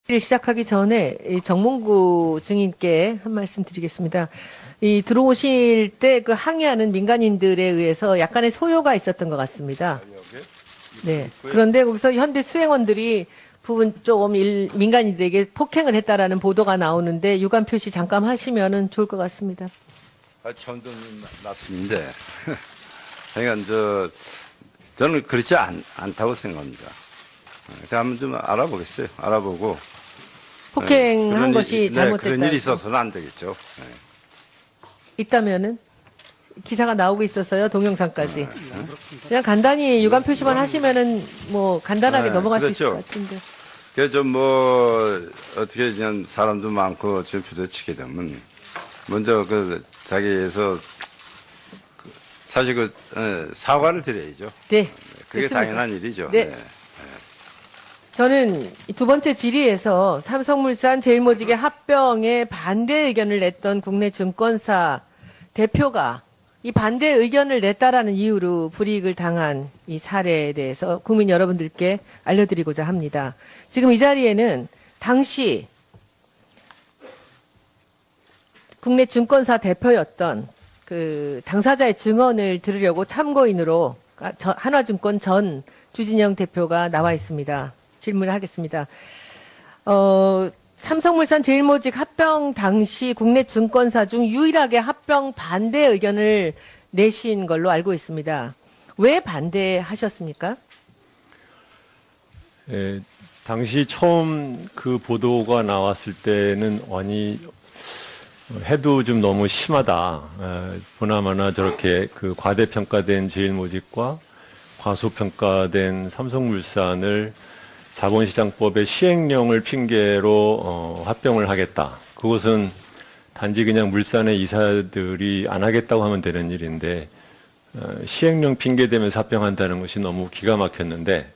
시작하기 전에 이 정몽구 증인께 한 말씀 드리겠습니다. 이 들어오실 때 그 항의하는 민간인들에 의해서 약간의 소요가 있었던 것 같습니다. 네. 그런데 거기서 현대 수행원들이 부분 조금 민간인들에게 폭행을 했다라는 보도가 나오는데 유감 표시 잠깐 하시면은 좋을 것 같습니다. 처음 듣는 말씀인데, 그러니까 저는 그렇지 않다고 생각합니다. 그러니까 한번 좀 알아보겠어요. 알아보고. 폭행한 것이 잘못됐다. 그런 일이 있어서는 안 되겠죠. 네. 있다면은 기사가 나오고 있어서요. 동영상까지. 그냥 간단히 유감 표시만 하시면은 뭐 간단하게 넘어갈 수 있을 것 같은데. 그래서 뭐 어떻게 그냥 사람도 많고 지금 부딪히게 되면 먼저 자기에서 사실 사과를 드려야죠. 네. 그게 됐습니다. 당연한 일이죠. 네. 네. 저는 두 번째 질의에서 삼성물산 제일모직의 합병에 반대 의견을 냈던 국내 증권사 대표가 이 반대 의견을 냈다라는 이유로 불이익을 당한 이 사례에 대해서 국민 여러분들께 알려드리고자 합니다. 지금 이 자리에는 당시 국내 증권사 대표였던 그 당사자의 증언을 들으려고 참고인으로 한화증권 전 주진영 대표가 나와 있습니다. 질문을 하겠습니다. 삼성물산 제일모직 합병 당시 국내 증권사 중 유일하게 합병 반대 의견을 내신 걸로 알고 있습니다. 왜 반대하셨습니까? 예, 당시 처음 그 보도가 나왔을 때는 해도 좀 너무 심하다. 보나마나 저렇게 그 과대평가된 제일모직과 과소평가된 삼성물산을 자본시장법의 시행령을 핑계로 합병을 하겠다. 그것은 단지 그냥 물산의 이사들이 안 하겠다고 하면 되는 일인데 시행령 핑계 대면서 합병한다는 것이 너무 기가 막혔는데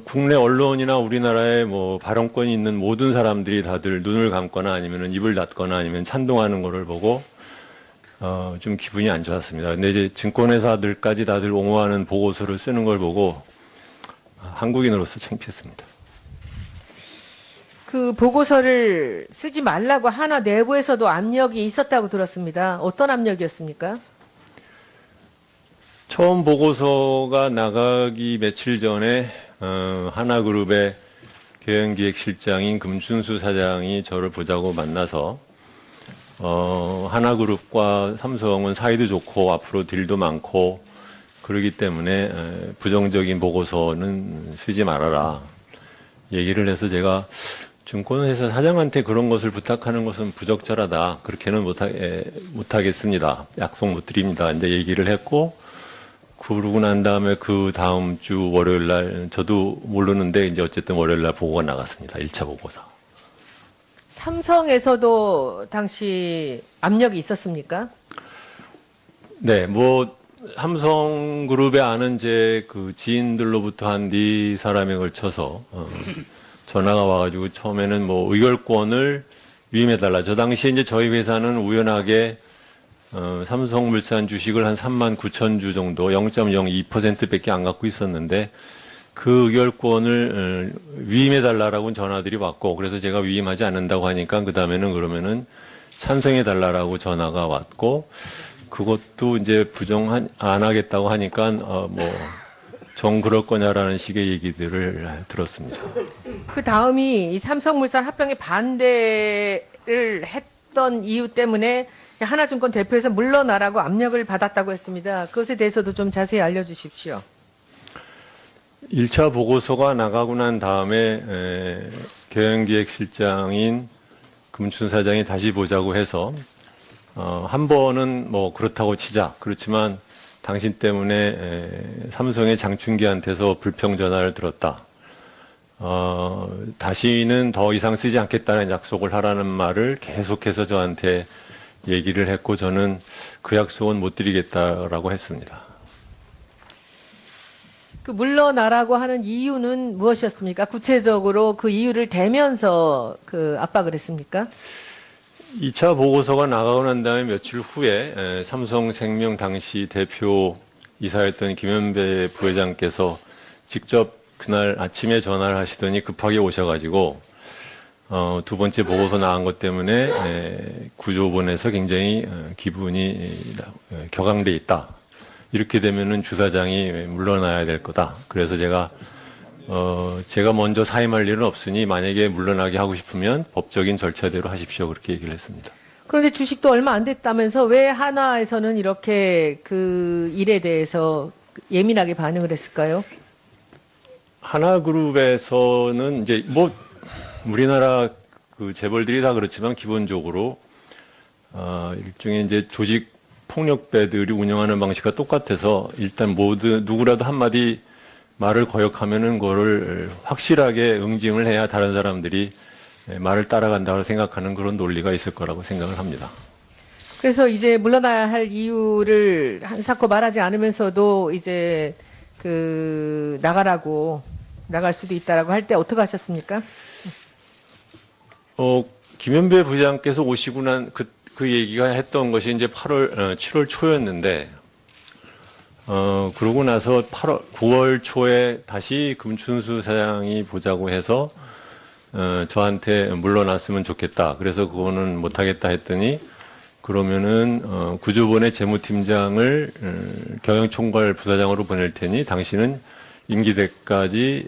국내 언론이나 우리나라에 뭐 발언권이 있는 모든 사람들이 다들 눈을 감거나 아니면 입을 닫거나 아니면 찬동하는 것을 보고 좀 기분이 안 좋았습니다. 근데 이제 증권회사들까지 다들 옹호하는 보고서를 쓰는 걸 보고 한국인으로서 창피했습니다. 그 보고서를 쓰지 말라고 한화 내부에서도 압력이 있었다고 들었습니다. 어떤 압력이었습니까? 처음 보고서가 나가기 며칠 전에 하나그룹의 경영기획실장인 금춘수 사장이 저를 보자고 만나서 하나그룹과 삼성은 사이도 좋고 앞으로 딜도 많고 그러기 때문에 부정적인 보고서는 쓰지 말아라 얘기를 해서 제가 증권회사 사장한테 그런 것을 부탁하는 것은 부적절하다. 그렇게는 못하겠습니다. 약속 못 드립니다. 이제 얘기를 했고 그러고 난 다음에 그 다음 주 월요일 날 저도 모르는데 이제 어쨌든 월요일 날 보고가 나갔습니다. 1차 보고서. 삼성에서도 당시 압력이 있었습니까? 네, 삼성그룹에 아는 제 그 지인들로부터 한 4사람에 걸쳐서 전화가 와가지고 처음에는 의결권을 위임해달라. 저 당시에 이제 저희 회사는 우연하게 삼성물산 주식을 한 39,000주 정도 0.02%밖에 안 갖고 있었는데 그 의결권을 위임해달라라고 전화들이 왔고 그래서 제가 위임하지 않는다고 하니까 그 다음에는 그러면은 찬성해달라라고 전화가 왔고 그것도 이제 안 하겠다고 하니까 정 그럴 거냐라는 식의 얘기들을 들었습니다. 그 다음이 이 삼성물산 합병에 반대를 했던 이유 때문에 하나증권 대표에서 물러나라고 압력을 받았다고 했습니다. 그것에 대해서도 좀 자세히 알려주십시오. 1차 보고서가 나가고 난 다음에 경영기획실장인 금춘 사장이 다시 보자고 해서 한 번은 그렇다고 치자. 그렇지만 당신 때문에 삼성의 장충기한테서 불평 전화를 들었다. 다시는 더 이상 쓰지 않겠다는 약속을 하라는 말을 계속해서 저한테 얘기를 했고 저는 그 약속은 못 드리겠다라고 했습니다. 그 물러나라고 하는 이유는 무엇이었습니까? 구체적으로 그 이유를 대면서 그 압박을 했습니까? 2차 보고서가 나가고 난 다음에 며칠 후에 삼성생명 당시 대표 이사였던 김현배 부회장께서 직접 그날 아침에 전화를 하시더니 급하게 오셔가지고 두 번째 보고서 나온 것 때문에 구조본에서 굉장히 기분이 격앙돼 있다. 이렇게 되면은 주사장이 물러나야 될 거다. 그래서 제가 먼저 사임할 일은 없으니 만약에 물러나게 하고 싶으면 법적인 절차대로 하십시오. 그렇게 얘기를 했습니다. 그런데 주식도 얼마 안 됐다면서 왜 한화에서는 이렇게 그 일에 대해서 예민하게 반응을 했을까요? 하나그룹에서는 이제 우리나라 그 재벌들이 다 그렇지만 기본적으로 일종의 이제 조직 폭력배들이 운영하는 방식과 똑같아서 일단 누구라도 한마디 말을 거역하면은 그거를 확실하게 응징을 해야 다른 사람들이 말을 따라간다고 생각하는 그런 논리가 있을 거라고 생각을 합니다. 그래서 이제 물러나야 할 이유를 한사코 말하지 않으면서도 이제 그 나갈 수도 있다라고 할 때 어떻게 하셨습니까? 김현배 부장께서 오시고 난 그 얘기가 했던 것이 이제 7월 초였는데, 그러고 나서 9월 초에 다시 금춘수 사장이 보자고 해서, 저한테 물러났으면 좋겠다. 그래서 그거는 못하겠다 했더니, 그러면은, 구조본의 재무팀장을, 경영총괄 부사장으로 보낼 테니, 당신은 임기 때까지,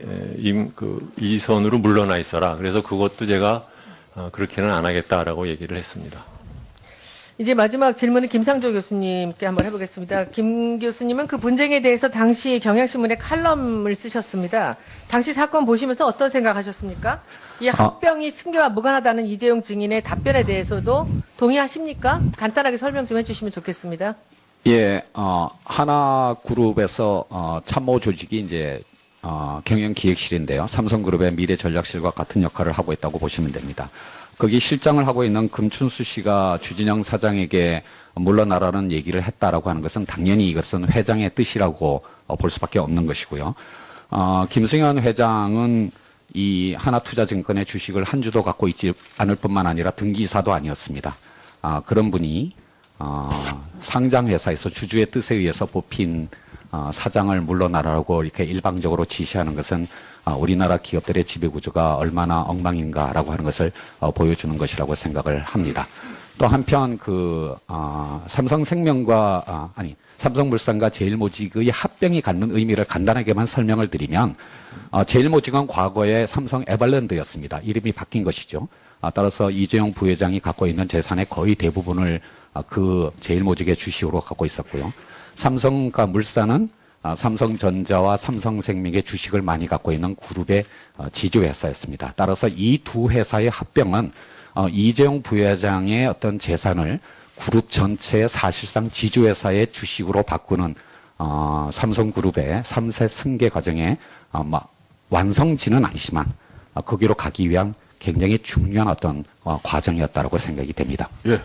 이 선으로 물러나 있어라. 그래서 그것도 제가, 그렇게는 안 하겠다라고 얘기를 했습니다. 이제 마지막 질문은 김상조 교수님께 한번 해보겠습니다. 김 교수님은 그 분쟁에 대해서 당시 경향신문에 칼럼을 쓰셨습니다. 당시 사건 보시면서 어떤 생각하셨습니까? 이 합병이 승계와 무관하다는 이재용 증인의 답변에 대해서도 동의하십니까? 간단하게 설명 좀 해주시면 좋겠습니다. 예, 하나그룹에서 참모 조직이 이제 경영기획실인데요. 삼성그룹의 미래전략실과 같은 역할을 하고 있다고 보시면 됩니다. 거기 실장을 하고 있는 금춘수 씨가 주진영 사장에게 물러나라는 얘기를 했다라고 하는 것은 당연히 이것은 회장의 뜻이라고 볼 수밖에 없는 것이고요. 김승현 회장은 이 하나투자증권의 주식을 한 주도 갖고 있지 않을 뿐만 아니라 등기사도 아니었습니다. 그런 분이 상장회사에서 주주의 뜻에 의해서 뽑힌 사장을 물러나라고 이렇게 일방적으로 지시하는 것은 우리나라 기업들의 지배구조가 얼마나 엉망인가라고 하는 것을 보여주는 것이라고 생각을 합니다. 또 한편 삼성물산과 제일모직의 합병이 갖는 의미를 간단하게만 설명을 드리면 제일모직은 과거에 삼성 에버랜드였습니다. 이름이 바뀐 것이죠. 따라서 이재용 부회장이 갖고 있는 재산의 거의 대부분을 그 제일모직의 주식으로 갖고 있었고요. 삼성과 물산은 삼성전자와 삼성생명의 주식을 많이 갖고 있는 그룹의 지주회사였습니다. 따라서 이 두 회사의 합병은 이재용 부회장의 어떤 재산을 그룹 전체의 사실상 지주회사의 주식으로 바꾸는 삼성그룹의 3세 승계 과정에 완성지는 아니지만 거기로 가기 위한 굉장히 중요한 어떤 과정이었다고 생각이 됩니다. 예.